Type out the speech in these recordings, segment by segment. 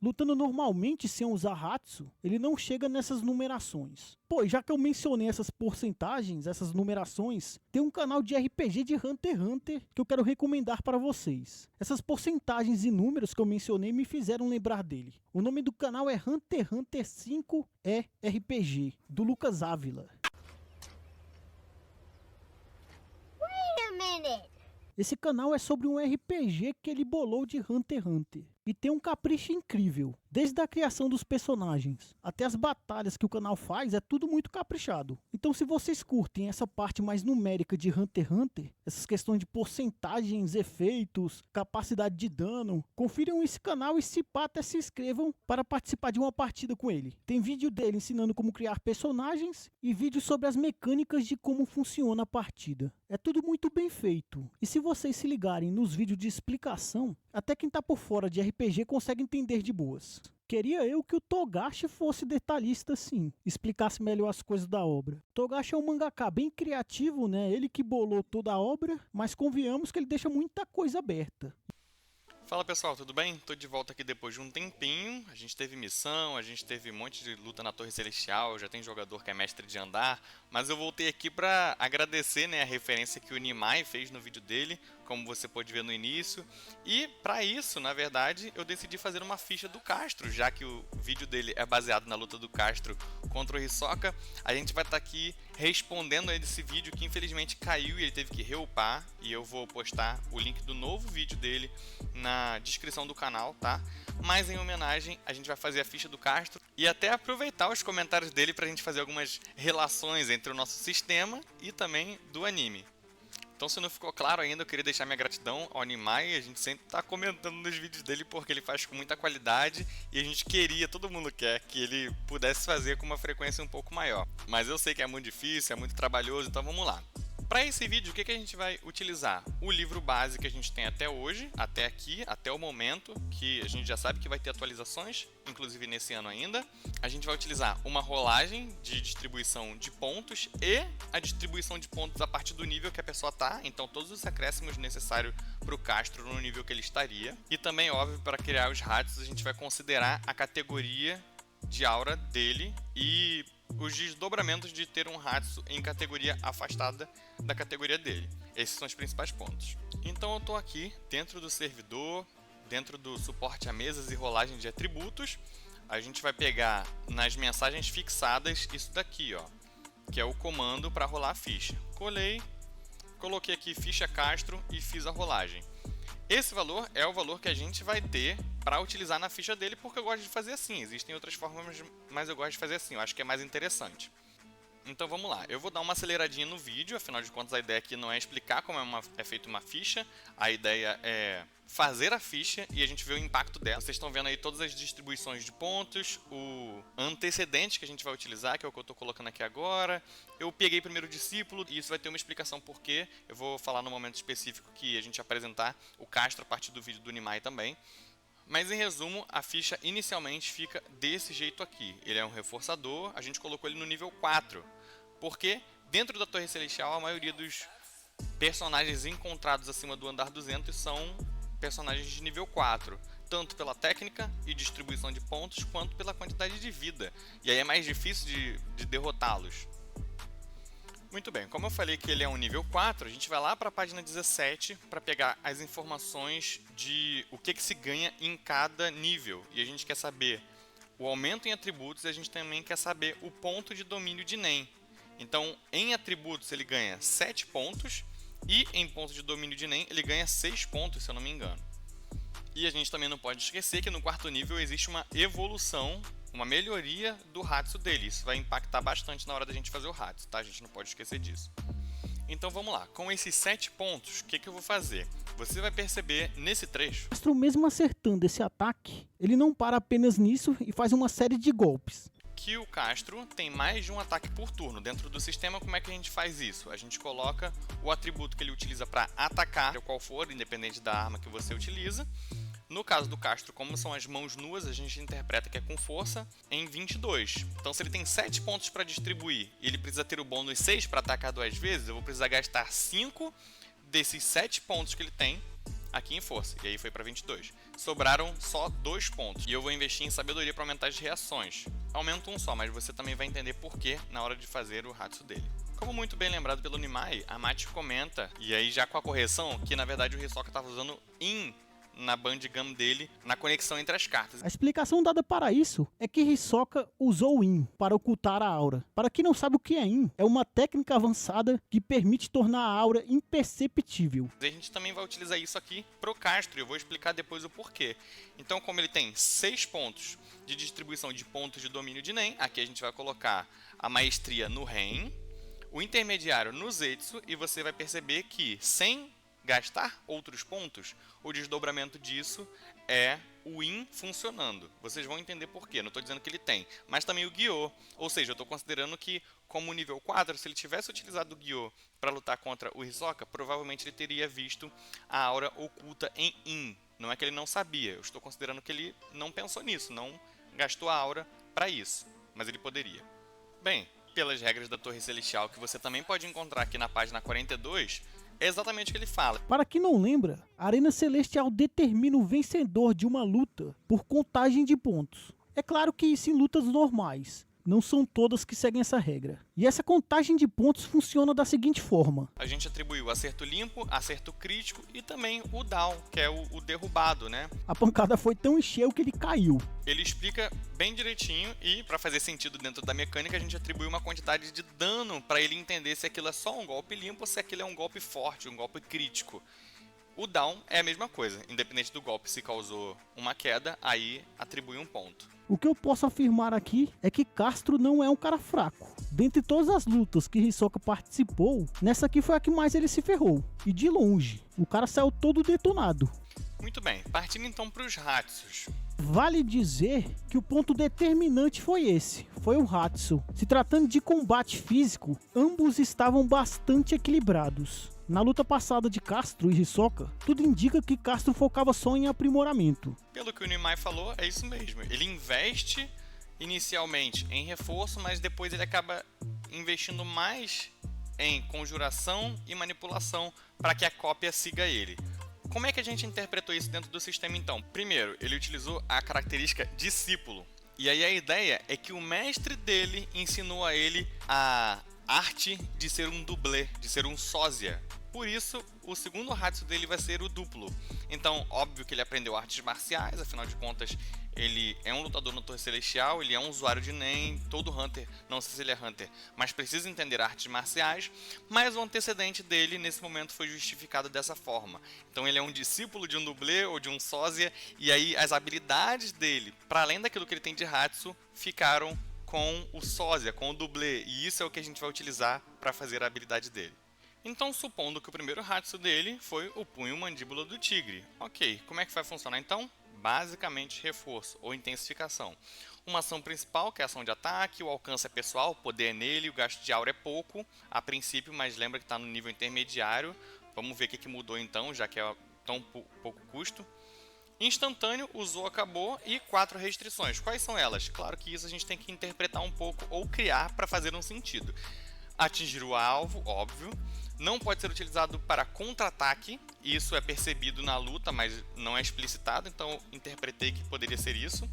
lutando normalmente sem usar Hatsu, ele não chega nessas numerações. Pô, já que eu mencionei essas porcentagens, essas numerações, tem um canal de RPG de Hunter x Hunter que eu quero recomendar para vocês. Essas porcentagens e números que eu mencionei me fizeram lembrar dele. O nome do canal é Hunter x Hunter 5E RPG, do Lucas Ávila. Wait a minute! Esse canal é sobre um RPG que ele bolou de Hunter x Hunter. E tem um capricho incrível. Desde a criação dos personagens até as batalhas que o canal faz, é tudo muito caprichado. Então se vocês curtem essa parte mais numérica de Hunter x Hunter, essas questões de porcentagens, efeitos, capacidade de dano, confiram esse canal e se pá até se inscrevam para participar de uma partida com ele. Tem vídeo dele ensinando como criar personagens e vídeo sobre as mecânicas de como funciona a partida. É tudo muito bem feito. E se vocês se ligarem nos vídeos de explicação, até quem tá por fora de RPG consegue entender de boas. Queria eu que o Togashi fosse detalhista assim, explicasse melhor as coisas da obra. Togashi é um mangaka bem criativo, né? Ele que bolou toda a obra, mas convenhamos que ele deixa muita coisa aberta. Fala pessoal, tudo bem? Tô de volta aqui depois de um tempinho. A gente teve missão, a gente teve um monte de luta na Torre Celestial, já tem jogador que é mestre de andar, mas eu voltei aqui pra agradecer, né, a referência que o Nimai fez no vídeo dele, como você pode ver no início. E pra isso, na verdade, eu decidi fazer uma ficha do Castro, já que o vídeo dele é baseado na luta do Castro contra o Hisoka. A gente vai estar aqui respondendo a esse vídeo que infelizmente caiu e ele teve que reupar, e eu vou postar o link do novo vídeo dele na descrição do canal, tá? Mas em homenagem, a gente vai fazer a ficha do Castro e até aproveitar os comentários dele pra gente fazer algumas relações entre o nosso sistema e também do anime. Então, se não ficou claro ainda, eu queria deixar minha gratidão ao Nimai. A gente sempre tá comentando nos vídeos dele porque ele faz com muita qualidade e a gente queria, todo mundo quer, que ele pudesse fazer com uma frequência um pouco maior. Mas eu sei que é muito difícil, é muito trabalhoso, então vamos lá. Para esse vídeo, o que a gente vai utilizar? O livro base que a gente tem até hoje, até aqui, até o momento, que a gente já sabe que vai ter atualizações, inclusive nesse ano ainda. A gente vai utilizar uma rolagem de distribuição de pontos e a distribuição de pontos a partir do nível que a pessoa está, então todos os acréscimos necessários para o Castro no nível que ele estaria. E também, óbvio, para criar os Hatsus, a gente vai considerar a categoria de aura dele e os desdobramentos de ter um Hatsu em categoria afastada da categoria dele. Esses são os principais pontos. Então eu estou aqui dentro do servidor, dentro do suporte a mesas e rolagem de atributos. A gente vai pegar nas mensagens fixadas isso daqui, ó, que é o comando para rolar a ficha. Colei, coloquei aqui ficha Castro e fiz a rolagem. Esse valor é o valor que a gente vai ter para utilizar na ficha dele, porque eu gosto de fazer assim. Existem outras formas, mas eu gosto de fazer assim, eu acho que é mais interessante. Então vamos lá, eu vou dar uma aceleradinha no vídeo, afinal de contas a ideia aqui não é explicar como é feita uma ficha, a ideia é fazer a ficha e a gente vê o impacto dela. Vocês estão vendo aí todas as distribuições de pontos, o antecedente que a gente vai utilizar, que é o que eu estou colocando aqui agora. Eu peguei primeiro o discípulo e isso vai ter uma explicação por quê. Eu vou falar no momento específico que a gente apresentar o Castro a partir do vídeo do Nimai também. Mas em resumo, a ficha inicialmente fica desse jeito aqui. Ele é um reforçador, a gente colocou ele no nível 4. Porque dentro da Torre Celestial a maioria dos personagens encontrados acima do andar 200 são personagens de nível 4. Tanto pela técnica e distribuição de pontos, quanto pela quantidade de vida. E aí é mais difícil de derrotá-los. Muito bem, como eu falei que ele é um nível 4, a gente vai lá para a página 17 para pegar as informações de o que se ganha em cada nível. E a gente quer saber o aumento em atributos e a gente também quer saber o ponto de domínio de NEM. Então, em atributos ele ganha 7 pontos e em ponto de domínio de NEM ele ganha 6 pontos, se eu não me engano. E a gente também não pode esquecer que no quarto nível existe uma evolução, uma melhoria do Hatsu dele. Isso vai impactar bastante na hora da gente fazer o Hatsu, tá? A gente não pode esquecer disso. Então vamos lá, com esses 7 pontos, o que eu vou fazer? Você vai perceber nesse trecho... O Castro, mesmo acertando esse ataque, ele não para apenas nisso e faz uma série de golpes. Que o Castro tem mais de um ataque por turno. Dentro do sistema, como é que a gente faz isso? A gente coloca o atributo que ele utiliza para atacar, qual for, independente da arma que você utiliza. No caso do Castro, como são as mãos nuas, a gente interpreta que é com força em 22. Então, se ele tem 7 pontos para distribuir e ele precisa ter o bônus 6 para atacar 2 vezes, eu vou precisar gastar 5 desses 7 pontos que ele tem aqui em força, e aí foi para 22. Sobraram só 2 pontos, e eu vou investir em sabedoria para aumentar as reações. Aumenta um só, mas você também vai entender por que na hora de fazer o Hatsu dele. Como muito bem lembrado pelo Nimai, a Mati comenta, e aí já com a correção, que na verdade o Hisoka estava usando in na Bandgam dele, na conexão entre as cartas. A explicação dada para isso é que Hisoka usou o In para ocultar a aura. Para quem não sabe o que é In, é uma técnica avançada que permite tornar a aura imperceptível. A gente também vai utilizar isso aqui pro Castro, e eu vou explicar depois o porquê. Então, como ele tem 6 pontos de distribuição de pontos de domínio de Nen, aqui a gente vai colocar a maestria no Ren, o intermediário no Zetsu, e você vai perceber que, sem gastar outros pontos, o desdobramento disso é o In funcionando. Vocês vão entender por quê, não estou dizendo que ele tem, mas também o Gyo, ou seja, eu estou considerando que como nível 4, se ele tivesse utilizado o Gyo para lutar contra o Hisoka, provavelmente ele teria visto a aura oculta em In. Não é que ele não sabia, eu estou considerando que ele não pensou nisso, não gastou a aura para isso, mas ele poderia. Bem, pelas regras da Torre Celestial, que você também pode encontrar aqui na página 42, é exatamente o que ele fala. Para quem não lembra, a Arena Celestial determina o vencedor de uma luta por contagem de pontos. É claro que isso em lutas normais. Não são todas que seguem essa regra. E essa contagem de pontos funciona da seguinte forma. A gente atribuiu acerto limpo, acerto crítico e também o down, que é o derrubado, né? A pancada foi tão em cheio que ele caiu. Ele explica bem direitinho e, para fazer sentido dentro da mecânica, a gente atribui uma quantidade de dano para ele entender se aquilo é só um golpe limpo ou se aquilo é um golpe forte, um golpe crítico. O down é a mesma coisa, independente do golpe, se causou uma queda, aí atribui um ponto. O que eu posso afirmar aqui é que Castro não é um cara fraco. Dentre todas as lutas que Hisoka participou, nessa aqui foi a que mais ele se ferrou. E de longe, o cara saiu todo detonado. Muito bem, partindo então para os Hatsus. Vale dizer que o ponto determinante foi esse, foi o Hatsu. Se tratando de combate físico, ambos estavam bastante equilibrados. Na luta passada de Castro e Hisoka, tudo indica que Castro focava só em aprimoramento. Pelo que o Nimai falou, é isso mesmo. Ele investe inicialmente em reforço, mas depois ele acaba investindo mais em conjuração e manipulação para que a cópia siga ele. Como é que a gente interpretou isso dentro do sistema então? Primeiro, ele utilizou a característica discípulo. E aí a ideia é que o mestre dele ensinou a ele a arte de ser um dublê, de ser um sósia. Por isso, o segundo Hatsu dele vai ser o duplo. Então, óbvio que ele aprendeu artes marciais, afinal de contas, ele é um lutador na Torre Celestial, ele é um usuário de Nen, todo Hunter, não sei se ele é Hunter, mas precisa entender artes marciais, mas o antecedente dele, nesse momento, foi justificado dessa forma. Então, ele é um discípulo de um dublê ou de um sósia, e aí as habilidades dele, para além daquilo que ele tem de Hatsu, ficaram com o sósia, com o dublê, e isso é o que a gente vai utilizar para fazer a habilidade dele. Então, supondo que o primeiro Hatsu dele foi o punho mandíbula do tigre. Ok, como é que vai funcionar então? Basicamente reforço ou intensificação. Uma ação principal, que é a ação de ataque, o alcance é pessoal, o poder é nele, o gasto de aura é pouco, a princípio, mas lembra que está no nível intermediário. Vamos ver o que mudou então, já que é tão pouco custo. Instantâneo, usou, acabou, e 4 restrições. Quais são elas? Claro que isso a gente tem que interpretar um pouco ou criar para fazer um sentido. Atingir o alvo, óbvio. Não pode ser utilizado para contra-ataque, isso é percebido na luta, mas não é explicitado, então interpretei que poderia ser isso.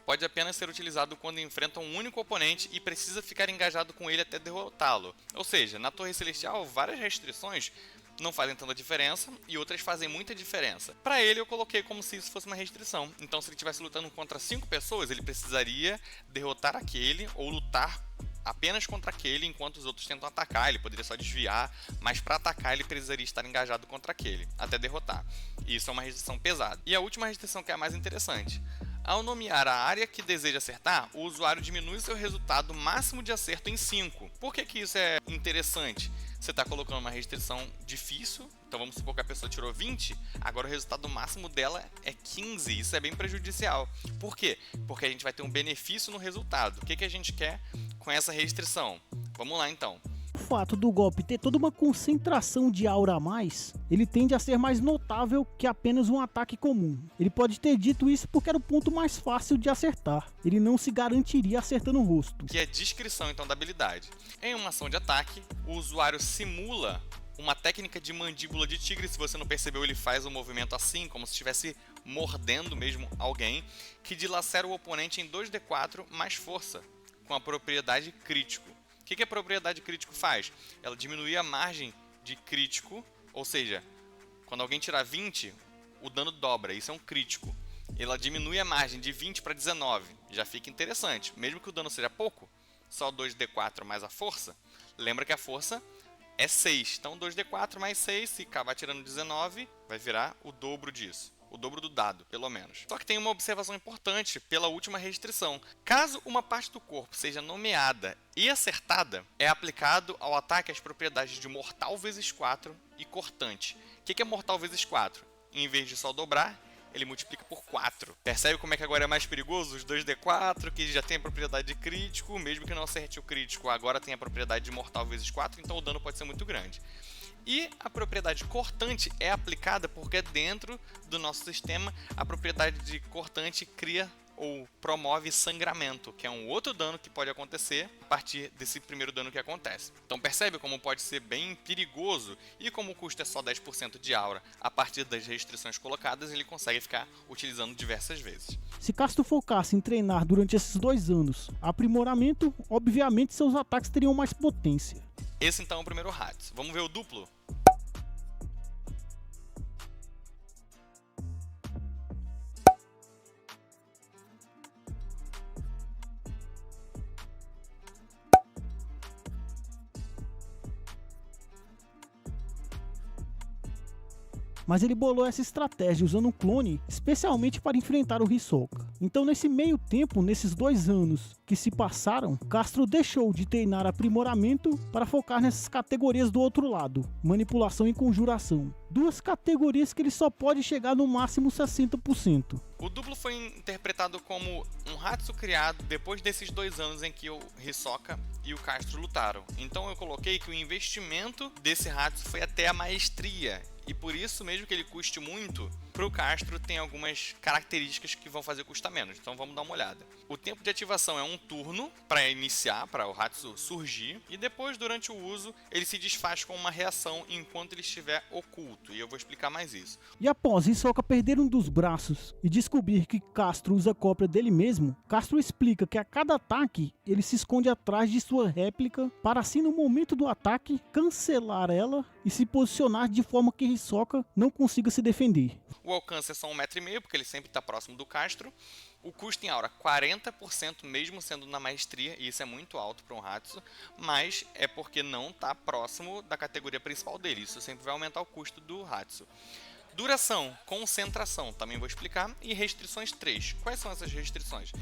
Pode apenas ser utilizado quando enfrenta um único oponente e precisa ficar engajado com ele até derrotá-lo. Ou seja, na Torre Celestial, várias restrições não fazem tanta diferença e outras fazem muita diferença. Para ele, eu coloquei como se isso fosse uma restrição. Então, se ele estivesse lutando contra 5 pessoas, ele precisaria derrotar aquele ou lutar apenas contra aquele, enquanto os outros tentam atacar. Ele poderia só desviar, mas para atacar ele precisaria estar engajado contra aquele, até derrotar. E isso é uma restrição pesada. E a última restrição, que é a mais interessante. Ao nomear a área que deseja acertar, o usuário diminui seu resultado máximo de acerto em 5. Por que isso é interessante? Você está colocando uma restrição difícil, então vamos supor que a pessoa tirou 20, agora o resultado máximo dela é 15, isso é bem prejudicial. Por quê? Porque a gente vai ter um benefício no resultado. O que a gente quer com essa restrição? Vamos lá então. O fato do golpe ter toda uma concentração de aura a mais, ele tende a ser mais notável que apenas um ataque comum. Ele pode ter dito isso porque era o ponto mais fácil de acertar. Ele não se garantiria acertando o rosto. Que é a descrição então da habilidade. Em uma ação de ataque, o usuário simula uma técnica de mandíbula de tigre. Se você não percebeu, ele faz um movimento assim, como se estivesse mordendo mesmo alguém, que dilacera o oponente em 2d4 mais força, com a propriedade crítico. O que a propriedade crítico faz? Ela diminui a margem de crítico, ou seja, quando alguém tirar 20, o dano dobra, isso é um crítico. Ela diminui a margem de 20 para 19, já fica interessante. Mesmo que o dano seja pouco, só 2d4 mais a força, lembra que a força é 6. Então 2d4 mais 6, se acabar tirando 19, vai virar o dobro disso. O dobro do dado, pelo menos. Só que tem uma observação importante pela última restrição. Caso uma parte do corpo seja nomeada e acertada, é aplicado ao ataque as propriedades de mortal vezes 4 e cortante. O que é mortal vezes 4? Em vez de só dobrar, ele multiplica por 4. Percebe como é que agora é mais perigoso? Os 2d4, que já tem a propriedade de crítico, mesmo que não acerte o crítico, agora tem a propriedade de mortal vezes 4, então o dano pode ser muito grande. E a propriedade cortante é aplicada porque dentro do nosso sistema a propriedade de cortante cria ou promove sangramento, que é um outro dano que pode acontecer a partir desse primeiro dano que acontece. Então percebe como pode ser bem perigoso, e como o custo é só 10% de aura, a partir das restrições colocadas ele consegue ficar utilizando diversas vezes. Se Castro focasse em treinar durante esses 2 anos aprimoramento, obviamente seus ataques teriam mais potência. Esse então é o primeiro Hatsu. Vamos ver o duplo? Mas ele bolou essa estratégia usando um clone especialmente para enfrentar o Hisoka. Então nesse meio tempo, nesses 2 anos que se passaram, Castro deixou de treinar aprimoramento para focar nessas categorias do outro lado, manipulação e conjuração. 2 categorias que ele só pode chegar no máximo 60%. O duplo foi interpretado como um Hatsu criado depois desses 2 anos em que o Hisoka e o Castro lutaram. Então eu coloquei que o investimento desse Hatsu foi até a maestria. E por isso, mesmo que ele custe muito, para o Castro tem algumas características que vão fazer custar menos. Então vamos dar uma olhada. O tempo de ativação é um turno para iniciar, para o Hatsu surgir. E depois, durante o uso, ele se desfaz com uma reação enquanto ele estiver oculto. E eu vou explicar mais isso. E após Hisoka perder um dos braços e descobrir que Castro usa cópia dele mesmo, Castro explica que a cada ataque ele se esconde atrás de sua réplica para assim no momento do ataque cancelar ela e se posicionar de forma que Hisoka não consiga se defender. O alcance é só 1,5 m, porque ele sempre está próximo do Castro. O custo em aura, 40% mesmo sendo na maestria, e isso é muito alto para um Hatsu, mas é porque não está próximo da categoria principal dele. Isso sempre vai aumentar o custo do Hatsu. Duração, concentração, também vou explicar. E restrições 3. Quais são essas restrições?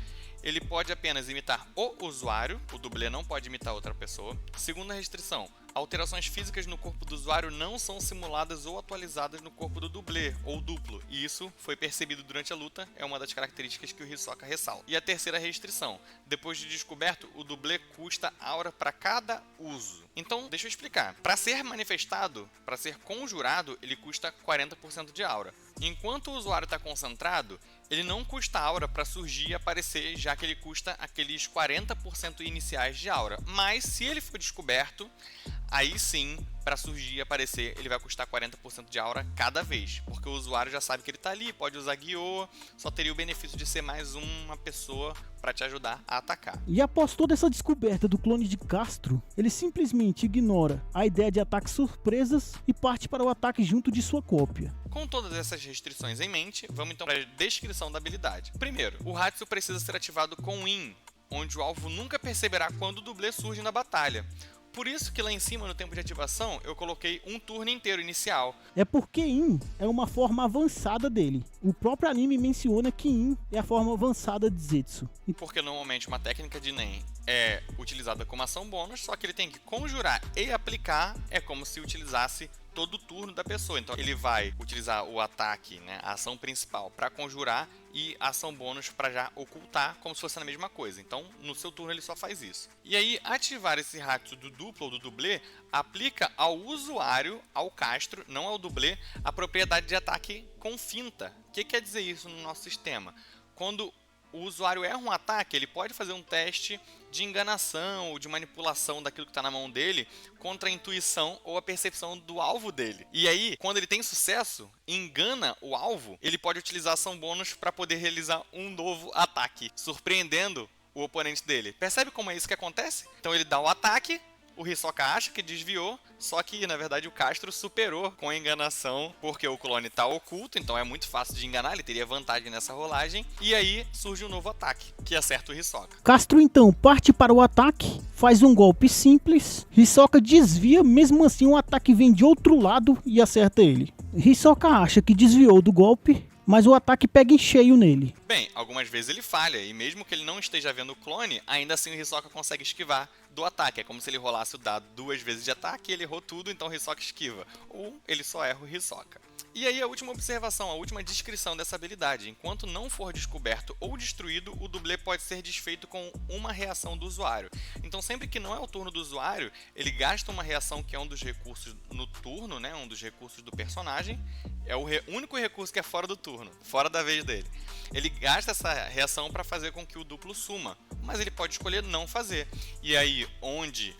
Ele pode apenas imitar o usuário, o dublê não pode imitar outra pessoa. Segunda restrição, alterações físicas no corpo do usuário não são simuladas ou atualizadas no corpo do dublê ou duplo. E isso foi percebido durante a luta, é uma das características que o Hisoka ressalta. E a terceira restrição, depois de descoberto, o dublê custa aura para cada uso. Então, deixa eu explicar. Para ser manifestado, para ser conjurado, ele custa 40% de aura. Enquanto o usuário está concentrado, ele não custa aura para surgir e aparecer, já que ele custa aqueles 40% iniciais de aura. Mas se ele for descoberto, aí sim, para surgir e aparecer, ele vai custar 40% de aura cada vez, porque o usuário já sabe que ele está ali, pode usar Guiô, só teria o benefício de ser mais uma pessoa para te ajudar a atacar. E após toda essa descoberta do clone de Castro, ele simplesmente ignora a ideia de ataques surpresas e parte para o ataque junto de sua cópia. Com todas essas restrições em mente, vamos então para a descrição da habilidade. Primeiro, o Hatsu precisa ser ativado com In, onde o alvo nunca perceberá quando o dublê surge na batalha. Por isso que lá em cima, no tempo de ativação, eu coloquei um turno inteiro inicial. É porque In é uma forma avançada dele. O próprio anime menciona que In é a forma avançada de Zetsu. Porque normalmente uma técnica de Nen é utilizada como ação bônus, só que ele tem que conjurar e aplicar, é como se utilizasse todo o turno da pessoa. Então ele vai utilizar o ataque, né, a ação principal para conjurar e a ação bônus para já ocultar, como se fosse a mesma coisa. Então no seu turno ele só faz isso. E aí ativar esse Hatsu do duplo ou do dublê aplica ao usuário, ao Castro, não ao dublê, a propriedade de ataque com finta. O que quer dizer isso no nosso sistema? Quando o usuário erra um ataque, ele pode fazer um teste de enganação ou de manipulação daquilo que está na mão dele contra a intuição ou a percepção do alvo dele. E aí, quando ele tem sucesso, engana o alvo, ele pode utilizar ação bônus para poder realizar um novo ataque, surpreendendo o oponente dele. Percebe como é isso que acontece? Então ele dá o ataque, o Hisoka acha que desviou, só que na verdade o Castro superou com a enganação, porque o clone está oculto, então é muito fácil de enganar, ele teria vantagem nessa rolagem, e aí surge um novo ataque, que acerta o Hisoka. Castro então parte para o ataque, faz um golpe simples, Hisoka desvia, mesmo assim o ataque vem de outro lado e acerta ele. Hisoka acha que desviou do golpe, mas o ataque pega em cheio nele. Bem, algumas vezes ele falha, e mesmo que ele não esteja vendo o clone, ainda assim o Hisoka consegue esquivar do ataque. É como se ele rolasse o dado 2 vezes de ataque, ele errou tudo, então o Hisoka esquiva. Ou ele só erra o Hisoka. E aí a última observação, a última descrição dessa habilidade. Enquanto não for descoberto ou destruído, o dublê pode ser desfeito com uma reação do usuário. Então sempre que não é o turno do usuário, ele gasta uma reação que é um dos recursos no turno, né? Um dos recursos do personagem. É o único recurso que é fora do turno, fora da vez dele. Ele gasta essa reação para fazer com que o duplo suma, mas ele pode escolher não fazer. E aí, onde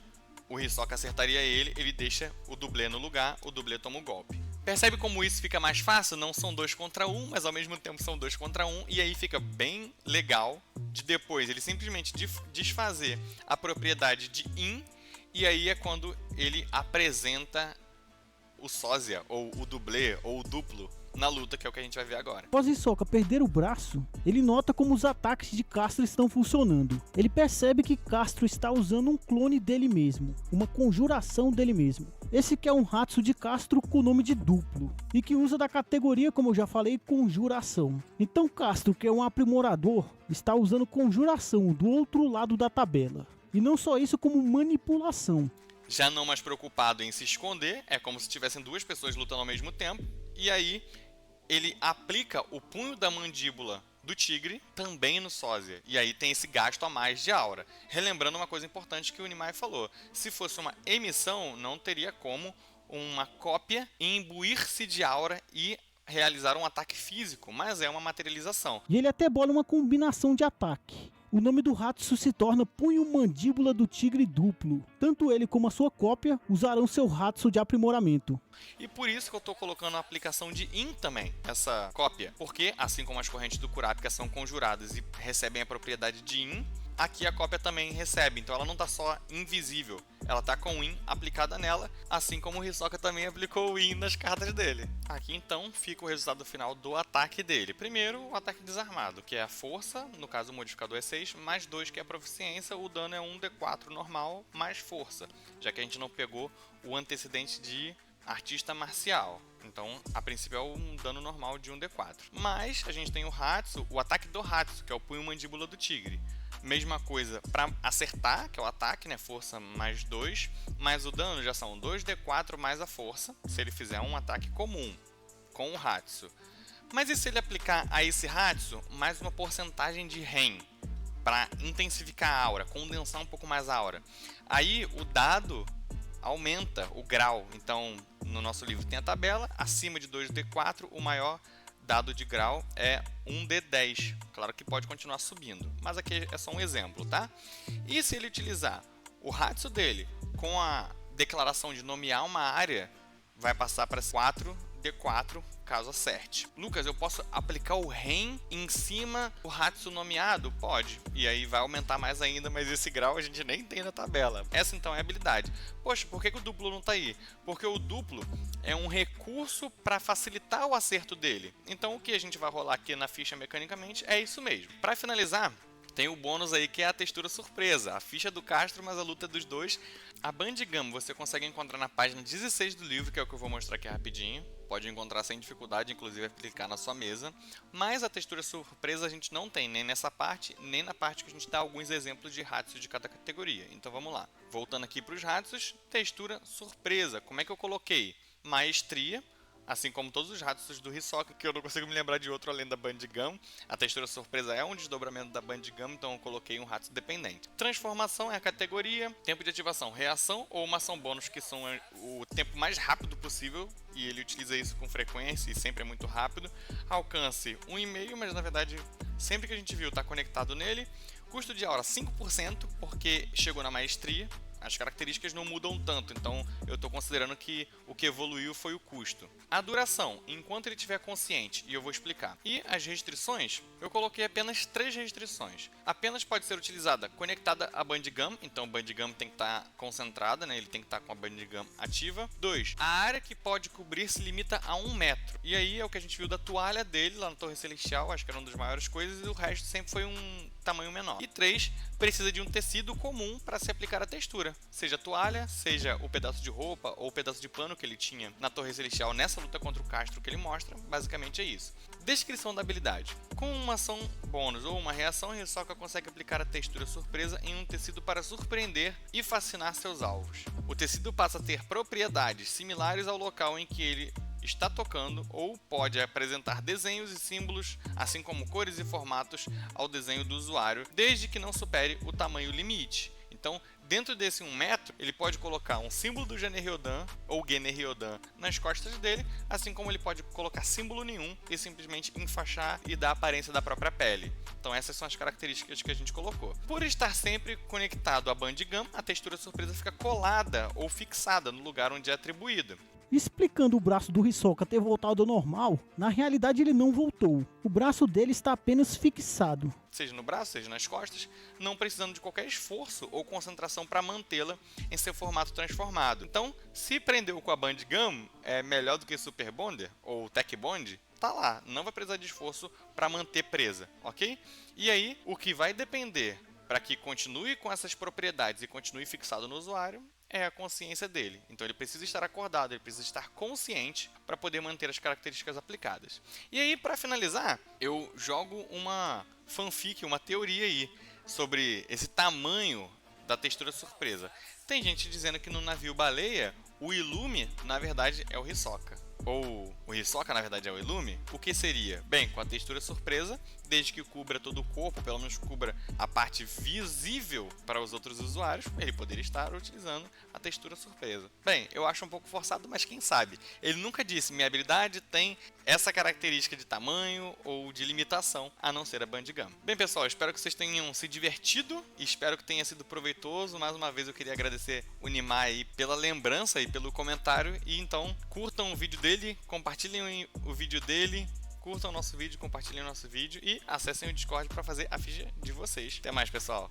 o Hisoka acertaria ele, ele deixa o dublê no lugar, o dublê toma o golpe. Percebe como isso fica mais fácil? Não são 2 contra 1, mas ao mesmo tempo são 2 contra 1, e aí fica bem legal de depois ele simplesmente desfazer a propriedade de in, e aí é quando ele apresenta o sósia, ou o dublê, ou o duplo, na luta, que é o que a gente vai ver agora. Após Hisoka perder o braço, ele nota como os ataques de Castro estão funcionando. Ele percebe que Castro está usando um clone dele mesmo, uma conjuração dele mesmo. Esse que é um Hatsu de Castro com o nome de duplo, e que usa da categoria, como eu já falei, conjuração. Então Castro, que é um aprimorador, está usando conjuração do outro lado da tabela. E não só isso, como manipulação. Já não mais preocupado em se esconder, é como se tivessem 2 pessoas lutando ao mesmo tempo, e aí ele aplica o punho da mandíbula do tigre também no sósia, e aí tem esse gasto a mais de aura. Relembrando uma coisa importante que o Nimai falou, se fosse uma emissão, não teria como uma cópia imbuir-se de aura e realizar um ataque físico, mas é uma materialização. E ele até bola uma combinação de ataque. O nome do Hatsu se torna Punho Mandíbula do Tigre Duplo. Tanto ele como a sua cópia usarão seu Hatsu de aprimoramento. E por isso que eu estou colocando a aplicação de In também, essa cópia. Porque, assim como as correntes do Kurapika são conjuradas e recebem a propriedade de In, aqui a cópia também recebe. Então ela não está só invisível, ela está com o In aplicada nela, assim como o Hisoka também aplicou o In nas cartas dele. Aqui então fica o resultado final do ataque dele. Primeiro, o ataque desarmado, que é a força, no caso o modificador é 6, mais 2 que é a proficiência, o dano é 1d4 normal, mais força, já que a gente não pegou o antecedente de artista marcial. Então, a princípio é um dano normal de 1d4. Mas a gente tem o Hatsu, o ataque do Hatsu, que é o punho mandíbula do tigre. Mesma coisa para acertar, que é o ataque, né? Força mais 2, mas o dano já são 2d4 mais a força, se ele fizer um ataque comum com o Hatsu. Mas e se ele aplicar a esse Hatsu mais uma porcentagem de REM, para intensificar a aura, condensar um pouco mais a aura? Aí o dado aumenta o grau. Então, no nosso livro tem a tabela, acima de 2d4, o maior dado de grau é 1d10. Claro que pode continuar subindo, mas aqui é só um exemplo, tá? E se ele utilizar o Hatsu dele com a declaração de nomear uma área, vai passar para 4d4 caso acerte. Lucas, eu posso aplicar o REM em cima do Hatsu nomeado? Pode. E aí vai aumentar mais ainda, mas esse grau a gente nem tem na tabela. Essa então é a habilidade. Poxa, por que o duplo não está aí? Porque o duplo é um recurso para facilitar o acerto dele. Então o que a gente vai rolar aqui na ficha mecanicamente é isso mesmo. Para finalizar, tem o bônus aí que é a textura surpresa, a ficha do Castro, mas a luta dos dois. A Bandgam você consegue encontrar na página 16 do livro, que é o que eu vou mostrar aqui rapidinho. Pode encontrar sem dificuldade, inclusive aplicar na sua mesa. Mas a textura surpresa a gente não tem, nem nessa parte, nem na parte que a gente dá alguns exemplos de Hatsu de cada categoria. Então vamos lá. Voltando aqui para os Hatsus, textura surpresa. Como é que eu coloquei? Maestria. Assim como todos os Hatsus do Hisoka, que eu não consigo me lembrar de outro além da Bandgam. A textura surpresa é um desdobramento da Bandgam, então eu coloquei um Hatsu dependente. Transformação é a categoria. Tempo de ativação, reação ou uma ação bônus, que são o tempo mais rápido possível. E ele utiliza isso com frequência e sempre é muito rápido. Alcance 1,5, mas na verdade sempre que a gente viu tá conectado nele. Custo de aura 5%, porque chegou na maestria. As características não mudam tanto, então eu estou considerando que o que evoluiu foi o custo. A duração, enquanto ele estiver consciente, e eu vou explicar. E as restrições, eu coloquei apenas 3 restrições. Apenas pode ser utilizada conectada a Bandgum, então o Bandgum tem que estar concentrada, né? Ele tem que estar com a Bandgum ativa. 2. A área que pode cobrir se limita a 1 metro. E aí é o que a gente viu da toalha dele lá na Torre Celestial, acho que era uma das maiores coisas, e o resto sempre foi um tamanho menor. E 3. Precisa de um tecido comum para se aplicar a textura. Seja a toalha, seja o pedaço de roupa ou o pedaço de pano que ele tinha na Torre Celestial nessa luta contra o Castro que ele mostra, basicamente é isso. Descrição da habilidade. Com uma ação bônus ou uma reação, Hisoka consegue aplicar a textura surpresa em um tecido para surpreender e fascinar seus alvos. O tecido passa a ter propriedades similares ao local em que ele está tocando ou pode apresentar desenhos e símbolos, assim como cores e formatos ao desenho do usuário, desde que não supere o tamanho limite. Então, dentro desse 1 metro, ele pode colocar um símbolo do Gener-Ryodan ou Gener-Ryodan nas costas dele, assim como ele pode colocar símbolo nenhum e simplesmente enfaixar e dar a aparência da própria pele. Então essas são as características que a gente colocou. Por estar sempre conectado à Bandgum, a textura surpresa fica colada ou fixada no lugar onde é atribuída. Explicando o braço do Hisoka ter voltado ao normal, na realidade ele não voltou. O braço dele está apenas fixado. Seja no braço, seja nas costas, não precisando de qualquer esforço ou concentração para mantê-la em seu formato transformado. Então, se prendeu com a Bandgum, é melhor do que Super Bonder ou Tech Bond, tá lá, não vai precisar de esforço para manter presa, ok? E aí, o que vai depender para que continue com essas propriedades e continue fixado no usuário é a consciência dele. Então ele precisa estar acordado, ele precisa estar consciente para poder manter as características aplicadas. E aí, para finalizar, eu jogo uma fanfic, uma teoria aí sobre esse tamanho da textura surpresa. Tem gente dizendo que no navio baleia, o Illume, na verdade, é o Hisoka. Ou o Hisoka, na verdade, é o Illume. O que seria? Bem, com a textura surpresa, desde que cubra todo o corpo, pelo menos cubra a parte visível para os outros usuários, ele poderia estar utilizando a textura surpresa. Bem, eu acho um pouco forçado, mas quem sabe? Ele nunca disse, minha habilidade tem essa característica de tamanho ou de limitação, a não ser a Bandgum. Bem, pessoal, espero que vocês tenham se divertido e espero que tenha sido proveitoso. Mais uma vez eu queria agradecer o Nimai aí pela lembrança e pelo comentário. E então, curtam o vídeo dele, compartilhem o vídeo dele, curtam o nosso vídeo, compartilhem o nosso vídeo e acessem o Discord para fazer a ficha de vocês. Até mais, pessoal!